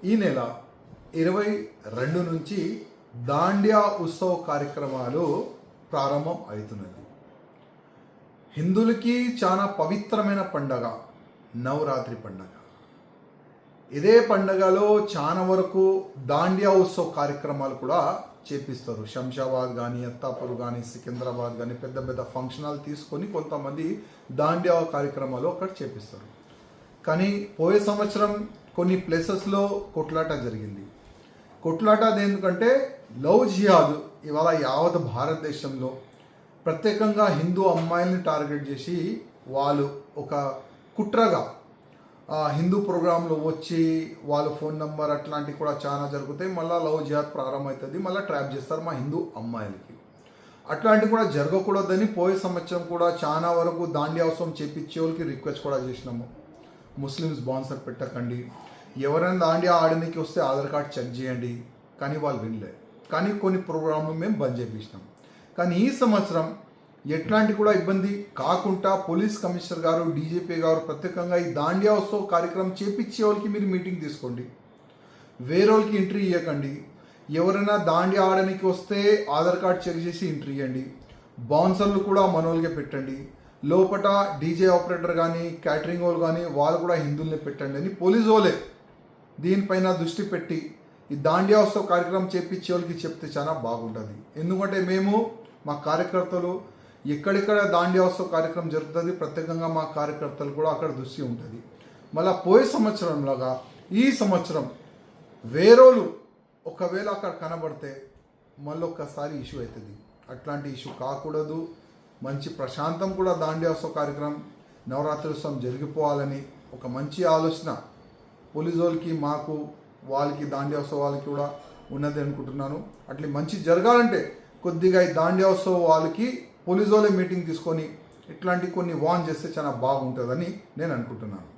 ఈ నెల 22 నుంచి దాండియా ఉత్సవ కార్యక్రమాలు ప్రారంభం అవుతున్నది. హిందువులకి చాలా పవిత్రమైన పండగ నవరాత్రి పండగ. ఇదే పండగలో చాలా వరకు దాండియా ఉత్సవ కార్యక్రమాలు కూడా చేపిస్తారు. శంషాబాద్ కానీ, అత్తాపూర్ కానీ, సికింద్రాబాద్ కానీ పెద్ద పెద్ద ఫంక్షన్ హాల్ తీసుకొని కొంతమంది దాండియా కార్యక్రమాలు అక్కడ చేపిస్తారు. కానీ పోయే సంవత్సరం కొన్ని ప్లేసెస్లో కొట్లాట జరిగింది. కొట్లాట ఎందుకంటే లవ్ జిహాద్ ఇవాళ యావత్ భారతదేశంలో ప్రత్యేకంగా హిందూ అమ్మాయిల్ని టార్గెట్ చేసి వాళ్ళు ఒక కుట్రగా హిందూ ప్రోగ్రాంలో వచ్చి వాళ్ళ ఫోన్ నెంబర్ అట్లాంటివి కూడా చాలా జరుగుతాయి. మళ్ళీ లవ్ జిహాద్ ప్రారంభమవుతుంది, మళ్ళీ ట్రాప్ చేస్తారు మా హిందూ అమ్మాయిలకి. అట్లాంటివి కూడా జరగకూడదని పోయే సంవత్సరం కూడా చాలా వరకు దాండియా ఉత్సవం చేపించే వాళ్ళకి రిక్వెస్ట్ కూడా చేసినాము. ముస్లిమ్స్ స్పాన్సర్ పెట్టకండి, ఎవరైనా దాండియా ఆడడానికి వస్తే ఆధార్ కార్డ్ చెక్ చేయండి, కానీ వాళ్ళు వినలే. కానీ కొన్ని ప్రోగ్రాంలు మేము బంద్ చేపించినాం. కానీ ఈ సంవత్సరం ఎట్లాంటి కూడా ఇబ్బంది కాకుండా పోలీస్ కమిషనర్ గారు, డీజీపీ గారు ప్రత్యేకంగా ఈ దాండియా ఉత్సవ కార్యక్రమం చేపించే వాళ్ళకి మీరు మీటింగ్ తీసుకోండి, వేరే వాళ్ళకి ఎంట్రీ ఇవ్వకండి. ఎవరైనా దాండియా ఆడడానికి వస్తే ఆధార్ కార్డ్ చెక్ చేసి ఎంట్రీ ఇవ్వండి. బౌన్సర్లు కూడా మనోళ్ళకే పెట్టండి. లోపల డీజే ఆపరేటర్ కానీ, క్యాటరింగ్ వాళ్ళు కానీ వాళ్ళు కూడా హిందువుల్ని పెట్టండి అని పోలీసు వాళ్ళే దీనిపైన దృష్టి పెట్టి ఈ దాండియా ఉత్సవ కార్యక్రమం చేపించే వాళ్ళకి చెప్తే చాలా బాగుంటుంది. ఎందుకంటే మేము మా కార్యకర్తలు ఎక్కడెక్కడ దాండియా ఉత్సవ కార్యక్రమం జరుగుతుంది, ప్రత్యేకంగా మా కార్యకర్తలు కూడా అక్కడ దృష్టి ఉంటుంది. మళ్ళీ పోయే సంవత్సరంలాగా ఈ సంవత్సరం వేరేలు ఒకవేళ అక్కడ కనబడితే మళ్ళీ ఒక్కసారి ఇష్యూ అవుతుంది. అట్లాంటి ఇష్యూ కాకూడదు. మంచి ప్రశాంతం కూడా దాండియా ఉత్సవ కార్యక్రమం నవరాత్రి ఉత్సవం జరిగిపోవాలని ఒక మంచి ఆలోచన పోలీసు వాళ్ళకి, మాకు, వాళ్ళకి దాండియా ఉత్సవ వాళ్ళకి కూడా ఉన్నది అనుకుంటున్నాను. అట్లా మంచి జరగాలంటే కొద్దిగా ఈ దాండియా ఉత్సవ వాళ్ళకి పోలీసు వాళ్ళే మీటింగ్ తీసుకొని ఇట్లాంటి కొన్ని వార్న్ చేస్తే చాలా బాగుంటుందని నేను అనుకుంటున్నాను.